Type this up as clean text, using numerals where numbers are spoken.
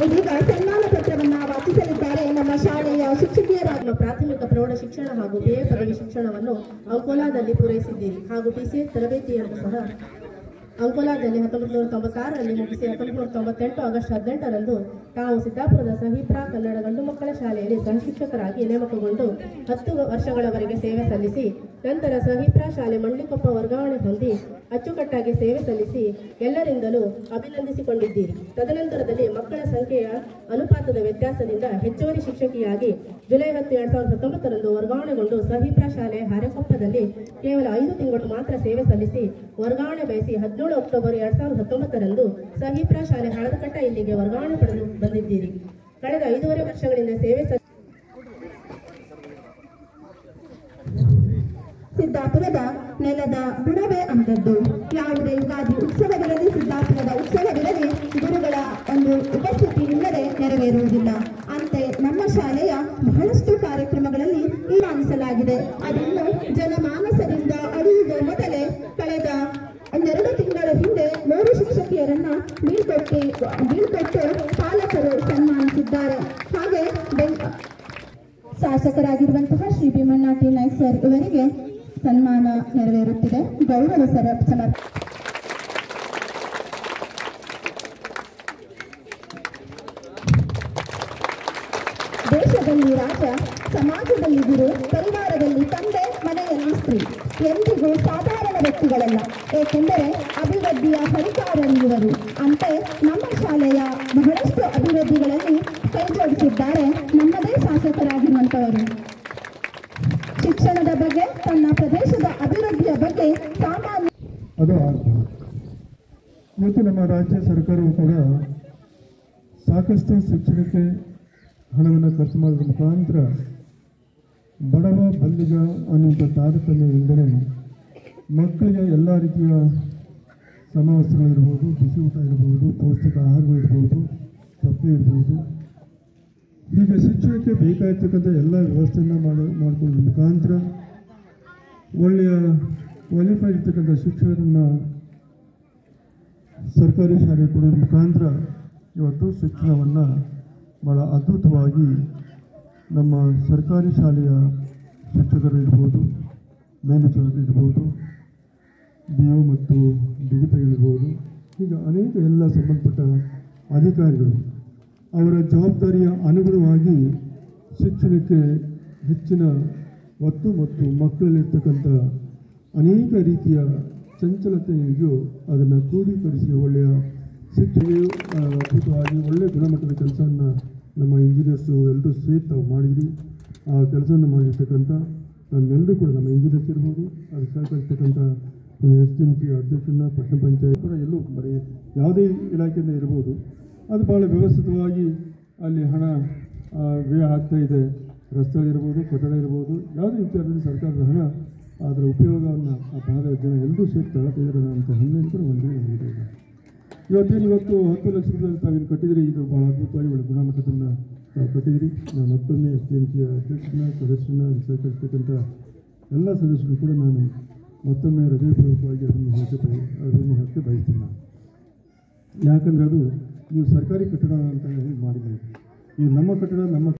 ಇದೀಗ ಸನ್ಮಾನ ಪತ್ರವನ್ನು ವಾಚಿಸಲಿದ್ದಾರೆ ನಮ್ಮ ಶಾಲೆಯ ಶಿಕ್ಷಕಿಯರಾದ ಪ್ರಾಥಮಿಕ ಪ್ರೌಢ ಶಿಕ್ಷಣ ಹಾಗೂ BA ಪದವಿ ಶಿಕ್ಷಣವನ್ನು ಅಂಕೋಲಾದಲ್ಲಿ ಪೂರೈಸಿದ್ದೀರಿ ಹಾಗೂ PCS ತರಬೇತಿಯನ್ನು ಸಹ ಅಂಕೋಲಾದಲ್ಲಿ 1996ರಲ್ಲಿ ಮುಗಿಸಿ 1998 ಆಗಸ್ಟ್ 18ರಂದು ತಾವು ಸಿದ್ದಾಪುರದ ಸಹಿಪ್ರಾ ಕನ್ನಡ ಗಂಡು ಮಕ್ಕಳ ಶಾಲೆಯಲ್ಲಿ ಸಹಶಿಕ್ಷಕರಾಗಿ ನೇಮಕಗೊಂಡು 10 ವರ್ಷಗಳವರೆಗೆ ಸೇವೆ ಸಲ್ಲಿಸಿ ನಂತರ ಸಹಿಪ್ರಾ ಶಾಲೆ ಮಂಡ್ಲಿಕೊಪ್ಪ ವರ್ಗಾವಣೆ ಹೊಂದಿ ಅಚ್ಚುಕಟ್ಟಾಗಿ ಸೇವೆ ಸಲ್ಲಿಸಿ ಎಲ್ಲರಿಂದಲೂ ಅಭಿನಂದಿಸಿಕೊಂಡಿದ್ದೀರಿ. ತದನಂತರದಲ್ಲಿ ಮಕ್ಕಳ ಸಂಖ್ಯೆಯ ಅನುಪಾತದ ವ್ಯತ್ಯಾಸದಿಂದ ಹೆಚ್ಚುವರಿ ಶಿಕ್ಷಕಿಯಾಗಿ ಜುಲೈ 10, 2019ರಂದು ವರ್ಗಾವಣೆಗೊಂಡು ಸಹಿಪ್ರಾ ಶಾಲೆ ಹಾರೆಕೊಪ್ಪದಲ್ಲಿ ಕೇವಲ 5 ತಿಂಗಳು ಮಾತ್ರ ಸೇವೆ ಸಲ್ಲಿಸಿ ವರ್ಗಾವಣೆ ಬಯಸಿ 17 ಅಕ್ಟೋಬರ್ 2019ರಂದು ಸಹಿಪ್ರಾ ಶಾಲೆ ಹಳದಕಟ್ಟ ಇಲ್ಲಿಗೆ ವರ್ಗಾವಣೆ ಪಡೆದು ಬಂದಿದ್ದೀರಿ. ಕಳೆದ 5.5 ವರ್ಷಗಳಿಂದ ಸೇವೆ ಸಿದ್ದಾಪುರದ ನೆಲದ ಗುಣವೇ ಅಂತದ್ದು. ಯಾವುದೇ ಯುಗಾದಿ ಉತ್ಸವವಿರಲಿ, ಸಿದ್ದಾಪುರದ ಉತ್ಸವವಿರಲಿ, ಗುರುಗಳ ಒಂದು ಉಪಸ್ಥಿತಿ ಇಲ್ಲದೆ ನೆರವೇರುವುದಿಲ್ಲ. ಅಂತೆ ನಮ್ಮ ಶಾಲೆಯ ಬಹಳಷ್ಟು ಕಾರ್ಯಕ್ರಮಗಳಲ್ಲಿ ತೀರ್ಮಾನಿಸಲಾಗಿದೆ. ಅದನ್ನು ಜನಮಾನಸದಿಂದ ಅಳಿಯುವ ಮೊದಲೇ ಕಳೆದ 2 ತಿಂಗಳ ಹಿಂದೆ 3 ಶಿಕ್ಷಕಿಯರನ್ನ ಬೀಳ್ಕೊಟ್ಟು ಪಾಲಕರು ಸನ್ಮಾನಿಸಿದ್ದಾರೆ. ಹಾಗೆ ಶಾಸಕರಾಗಿರುವಂತಹ ಶ್ರೀ ಭೀಮಣ್ಣ ಟಿ ನಾಯ್ಕ್ ಸರ್ ಇವರಿಗೆ ಸನ್ಮಾನ ನೆರವೇರುತ್ತಿದೆ. ಗೌರವ ಸಮರ್ಪಣೆ. ದೇಶದಲ್ಲಿ ರಾಜ, ಸಮಾಜದಲ್ಲಿ ಗುರು, ಪರಿವಾರದಲ್ಲಿ ತಂದೆ, ಮನೆಯಲ್ಲಿ ಸ್ತ್ರೀ ಎಂದಿಗೂ ಸಾಧಾರಣ ವ್ಯಕ್ತಿಗಳಲ್ಲ. ಏಕೆಂದರೆ ಅಭಿವೃದ್ಧಿಯ ಹರಿಕಾರರಿರುವರು. ಅಂತೆ ನಮ್ಮ ಶಾಲೆಯ ಬಹಳಷ್ಟು ಅಭಿವೃದ್ಧಿಗಳಲ್ಲಿ ಕೈಜೋಡಿಸಿದ್ದಾರೆ ನಮ್ಮದೇ ಶಾಸಕರಾಗಿರುವಂತವರು. ಶಿಕ್ಷಣದ ಬಗ್ಗೆ, ತನ್ನ ಪ್ರದೇಶದ ಅಭಿವೃದ್ಧಿಯ ಬಗ್ಗೆ ಸಾಮಾನ್ಯ ಇವತ್ತು ನಮ್ಮ ರಾಜ್ಯ ಸರ್ಕಾರವು ಕೂಡ ಸಾಕಷ್ಟು ಶಿಕ್ಷಣಕ್ಕೆ ಹಣವನ್ನು ಖರ್ಚು ಮಾಡೋದ್ರ ಮುಖಾಂತರ ಬಡವ ಬಲ್ಲಿಗ ಅನ್ನುವಂಥ ತಾರತಮ್ಯ ಇಲ್ಲದೆ ಮಕ್ಕಳಿಗೆ ಎಲ್ಲ ರೀತಿಯ ಸಮವಸ್ತ್ರಗಳಿರ್ಬೋದು, ಬಿಸಿ ಊಟ ಇರ್ಬೋದು, ಪೌಷ್ಟಿಕ ಆಹಾರಗಳಿರ್ಬೋದು, ತಪ್ಪೆ ಇರ್ಬೋದು, ಈಗ ಶಿಕ್ಷಣಕ್ಕೆ ಬೇಕಾಗಿರ್ತಕ್ಕಂಥ ಎಲ್ಲ ವ್ಯವಸ್ಥೆಯನ್ನು ಮಾಡಿಕೊಳ್ಳೋದ್ರ ಮುಖಾಂತರ ಒಳ್ಳೆಯ ಕ್ವಾಲಿಫೈ ಇರ್ತಕ್ಕಂಥ ಶಿಕ್ಷಕರನ್ನು ಸರ್ಕಾರಿ ಶಾಲೆ ಕೊಡೋದ್ರ ಮುಖಾಂತರ ಇವತ್ತು ಶಿಕ್ಷಣವನ್ನು ಭಾಳ ಅದ್ಭುತವಾಗಿ ನಮ್ಮ ಸರ್ಕಾರಿ ಶಾಲೆಯ ಶಿಕ್ಷಕರು ಇರ್ಬೋದು, ಮೇಲ್ವಿಚಾರಕರು ಇರ್ಬೋದು, BO ಮತ್ತು DDPಗಳಿರ್ಬೋದು, ಈಗ ಅನೇಕ ಎಲ್ಲ ಸಂಬಂಧಪಟ್ಟ ಅಧಿಕಾರಿಗಳು ಅವರ ಜವಾಬ್ದಾರಿಯ ಅನುಗುಣವಾಗಿ ಶಿಕ್ಷಣಕ್ಕೆ ಹೆಚ್ಚಿನ ಒತ್ತು ಮತ್ತು ಮಕ್ಕಳಲ್ಲಿರ್ತಕ್ಕಂಥ ಅನೇಕ ರೀತಿಯ ಚಂಚಲತೆ ಇದೆಯೋ ಅದನ್ನು ಕ್ರೋಢೀಕರಿಸಿ ಒಳ್ಳೆಯ ಶಿಕ್ಷೆಯು ಅದ್ಭುತವಾಗಿ ಒಳ್ಳೆಯ ಗುಣಮಟ್ಟದ ಕೆಲಸವನ್ನು ನಮ್ಮ ಇಂಜಿನಿಯರ್ಸು ಎಲ್ಲರೂ ಸೇರಿ ತಾವು ಮಾಡಿದ್ರಿ. ಆ ಕೆಲಸವನ್ನು ಮಾಡಿರ್ತಕ್ಕಂಥ ನಮ್ಮೆಲ್ಲರೂ ಕೂಡ, ನಮ್ಮ ಇಂಜಿನಿಯರ್ಸ್ ಇರ್ಬೋದು, ಅದಕ್ಕೆ ಸಹಕರಿಸ್ತಕ್ಕಂಥ SDMC ಅಧ್ಯಕ್ಷರನ್ನ, ಪಟ್ಟಣ ಪಂಚಾಯತ್ ಕೂಡ ಎಲ್ಲೂ ಬರೀ ಯಾವುದೇ ಇಲಾಖೆಯಿಂದ ಇರ್ಬೋದು, ಅದು ಭಾಳ ವ್ಯವಸ್ಥಿತವಾಗಿ ಅಲ್ಲಿ ಹಣ ವ್ಯಯ ಆಗ್ತಾ ಇದೆ. ರಸ್ತೆಗಳಿರ್ಬೋದು, ಕಟ್ಟಡ ಇರ್ಬೋದು, ಯಾವುದೇ ವಿಚಾರದಲ್ಲಿ ಸರ್ಕಾರದ ಹಣ ಅದರ ಉಪಯೋಗವನ್ನು ಆ ಭಾಗದ ಜನ ಎಲ್ಲರೂ ಸೇರಿ ತಗೊಳ್ತಿದ್ದಾರೆ ಅಂತ ಹೆಮ್ಮೆಯನ್ನು ಕೂಡ ಒಂದೇ ನಮಗೆ ಇದೆ. ಇವತ್ತು 10 ಲಕ್ಷ ರೂಪಾಯಿ ತಾವೇನು ಕಟ್ಟಿದಿರಿ, ಇದು ಭಾಳ ಅದ್ಭುತವಾಗಿ ಒಳ್ಳೆ ಗುಣಮಟ್ಟದನ್ನು ಕಟ್ಟಿದಿರಿ. ನಾನು ಮತ್ತೊಮ್ಮೆ SDMC ಅಧ್ಯಕ್ಷರನ್ನ, ಸದಸ್ಯರನ್ನ, ಸಹಕರಿಸ್ತಕ್ಕಂಥ ಎಲ್ಲ ಸದಸ್ಯರು ಕೂಡ ನಾನು ಮತ್ತೊಮ್ಮೆ ಹೃದಯಪೂರ್ವಕವಾಗಿ ಅದನ್ನು ಹೇಳಕ್ಕೆ ಬಯಸ್ತೀನಿ ನಾನು. ಯಾಕಂದರೆ ಅದು ನೀವು ಸರ್ಕಾರಿ ಕಟ್ಟಡ ಅಂತ ಹೇಳಿ ಮಾಡಿದ್ದೀರಿ. ಇದು ನಮ್ಮ ಕಟ್ಟಡ, ನಮ್ಮ